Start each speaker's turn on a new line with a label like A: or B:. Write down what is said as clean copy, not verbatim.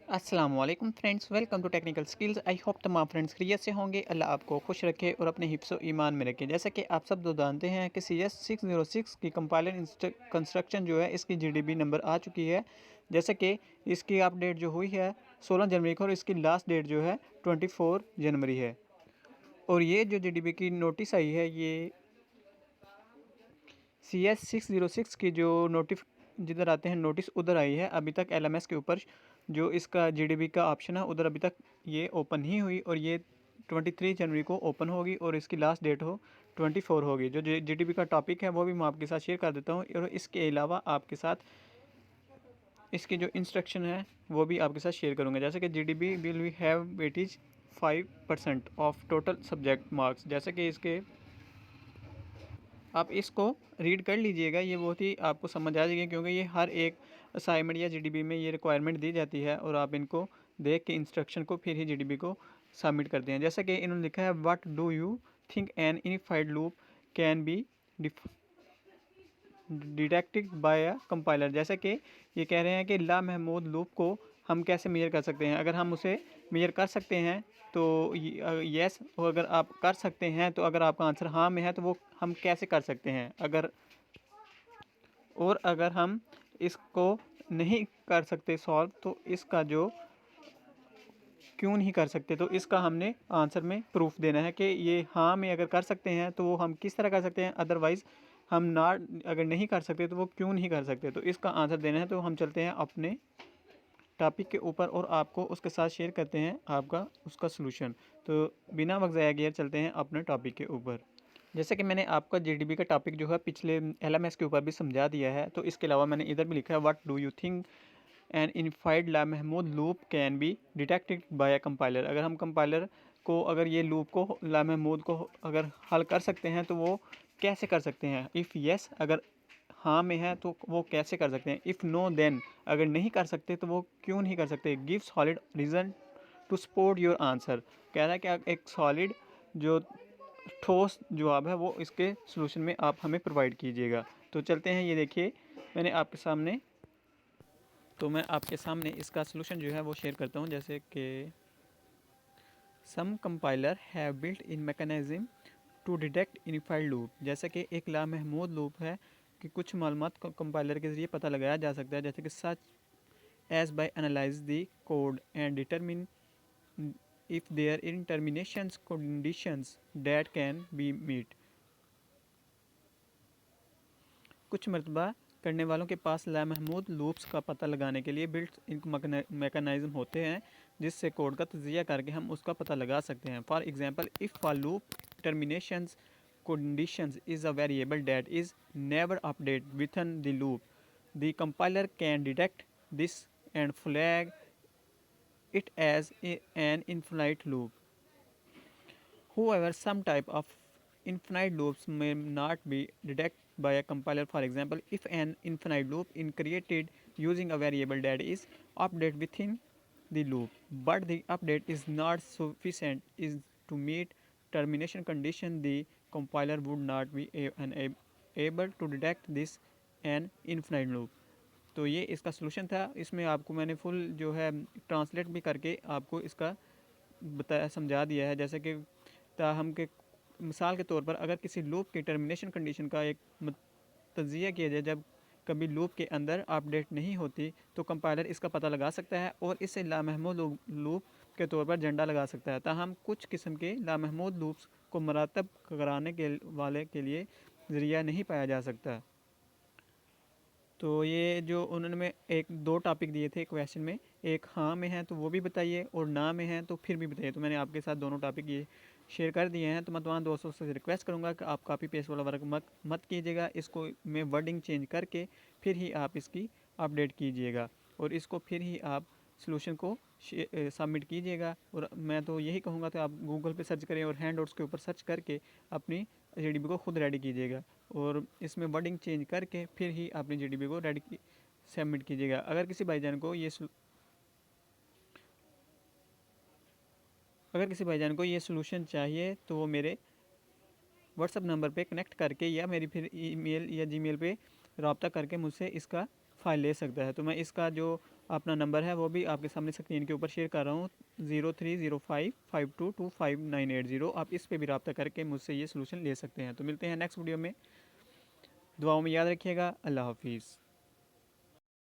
A: अस्सलाम वालेकुम friends, welcome to technical skills. I hope तमाम फ्रेंड्स खैरियत से होंगे। अल्लाह आपको खुश रखे और अपने हिफ्ज़ ईमान में रखे। जैसा कि आप सब तो जानते हैं कि CS606 की कंपाइलर कंस्ट्रक्शन जो है इसकी GDB नंबर आ चुकी है। जैसे कि इसकी अपडेट जो हुई है 16 जनवरी को और इसकी लास्ट डेट जो है 24 जनवरी है। और ये जो GDB की नोटिस आई है ये CS606 की जो जिधर आते हैं नोटिस उधर आई है। अभी तक LMS के ऊपर जो इसका GDB का ऑप्शन है उधर अभी तक ये ओपन ही हुई और ये 23 जनवरी को ओपन होगी और इसकी लास्ट डेट 24 होगी। जो GDB का टॉपिक है वो भी मैं आपके साथ शेयर कर देता हूँ और इसके अलावा आपके साथ इसकी जो इंस्ट्रक्शन है वो भी आपके साथ शेयर करूँगा। जैसे कि GDB will we have weightage 5% of total subject marks. जैसे कि इसके आप इसको रीड कर लीजिएगा, ये बहुत ही आपको समझ आ जाएगी क्योंकि ये हर एक असाइनमेंट या GDB में ये रिक्वायरमेंट दी जाती है और आप इनको देख के इंस्ट्रक्शन को फिर ही GDB को सबमिट करते हैं। जैसा कि इन्होंने लिखा है what do you think an unified loop can be detected by a compiler. जैसे कि ये कह रहे हैं कि ला महमूद लूप को हम कैसे मेजर कर सकते हैं। अगर हम उसे मेजर कर सकते हैं तो यस, और अगर आप कर सकते हैं तो अगर आपका आंसर हाँ में है तो वो हम कैसे कर सकते हैं। अगर हम इसको नहीं कर सकते सॉल्व तो इसका जो क्यों नहीं कर सकते तो इसका हमने आंसर में प्रूफ देना है कि ये हाँ में अगर कर सकते हैं तो वो हम किस तरह कर सकते हैं, अदरवाइज़ हम ना अगर नहीं कर सकते तो वो क्यों नहीं कर सकते, तो इसका आंसर देना है। तो हम चलते हैं अपने टॉपिक के ऊपर और आपको उसके साथ शेयर करते हैं आपका उसका सलूशन। तो बिना वक्त ज़ाया किए चलते हैं अपने टॉपिक के ऊपर। जैसे कि मैंने आपका GDB का टॉपिक जो है पिछले LMS के ऊपर भी समझा दिया है, तो इसके अलावा मैंने इधर भी लिखा है what do you think an infinite ला महमूद loop can be detected by a compiler. अगर हम कंपाइलर को अगर ये लूप को ला महमूद को अगर हल कर सकते हैं तो वो कैसे कर सकते हैं। इफ़ येस, अगर हाँ में है तो वो कैसे कर सकते हैं। इफ़ नो देन, अगर नहीं कर सकते तो वो क्यों नहीं कर सकते। Give solid reason to support your answer. कह रहा है कि एक सॉलिड जो ठोस जवाब है वो इसके सलूशन में आप हमें प्रोवाइड कीजिएगा। तो चलते हैं, ये देखिए मैं आपके सामने इसका सलूशन जो है वो शेयर करता हूँ। जैसे कि some compiler have built in mechanism to detect unified loop. जैसे कि एक लामहमूद लूप है कि कुछ मालूमात को कंपाइलर के ज़रिए पता लगाया जा सकता है। जैसे कि such as by analyse the code and determine if there are terminations conditions that can be met। कुछ मरतबा करने वालों के पास लामहमूद लूप्स का पता लगाने के लिए बिल्ट इन मैकेनिज्म होते हैं जिससे कोड का तजिया करके हम उसका पता लगा सकते हैं। For example, if a loop terminations conditions is a variable that is never updated within the loop, the compiler can detect this and flag it as an infinite loop. However, some type of infinite loops may not be detected by a compiler. For example, if an infinite loop is created using a variable that is updated within the loop, but the update is not sufficient is to meet termination condition, the compiler would not be able to detect this an infinite loop। तो ये इसका solution था। इसमें आपको मैंने full जो है translate भी करके आपको इसका बताया समझा दिया है। जैसे कि ताहम के मिसाल के तौर पर अगर किसी लूप की टर्मिनेशन कंडीशन का एक तजिया किया जाए, जब कभी लूप के अंदर अपडेट नहीं होती तो कंपाइलर इसका पता लगा सकता है और इससे लामहमूद लूप के तौर पर झंडा लगा सकता है। ताहम कुछ किस्म के लामहमूद लूप्स को मरतब कराने के वाले के लिए ज़रिया नहीं पाया जा सकता। तो ये जो उन्होंने में एक दो टॉपिक दिए थे क्वेश्चन में, एक हाँ में है तो वो भी बताइए और ना में है तो फिर भी बताइए। तो मैंने आपके साथ दोनों टॉपिक ये शेयर कर दिए हैं। तो मैं तमाम दोस्तों से रिक्वेस्ट करूँगा कि आप कॉपी पेस्ट वाला वर्क मत कीजिएगा, इसको मैं वर्डिंग चेंज करके फिर ही आप इसकी अपडेट कीजिएगा और इसको फिर ही आप सलूशन को सबमिट कीजिएगा। और मैं तो यही कहूँगा तो आप गूगल पे सर्च करें और हैंड आउट्स के ऊपर सर्च करके अपनी GDB को खुद रेडी कीजिएगा और इसमें वर्डिंग चेंज करके फिर ही अपनी GDB को रेडी सबमिट कीजिएगा। अगर किसी भाईजान को ये सलूशन चाहिए तो वो मेरे व्हाट्सअप नंबर पे कनेक्ट करके या मेरी फिर ईमेल या जीमेल पे रब्ता करके मुझसे इसका फ़ाइल ले सकता है। तो मैं इसका जो अपना नंबर है वो भी आपके सामने स्क्रीन के ऊपर शेयर कर रहा हूँ, 030552252980। आप इस पे भी रब्ता करके मुझसे ये सोल्यूशन ले सकते हैं। तो मिलते हैं नेक्स्ट वीडियो में, दुआओं में याद रखिएगा। अल्लाह हाफिज़।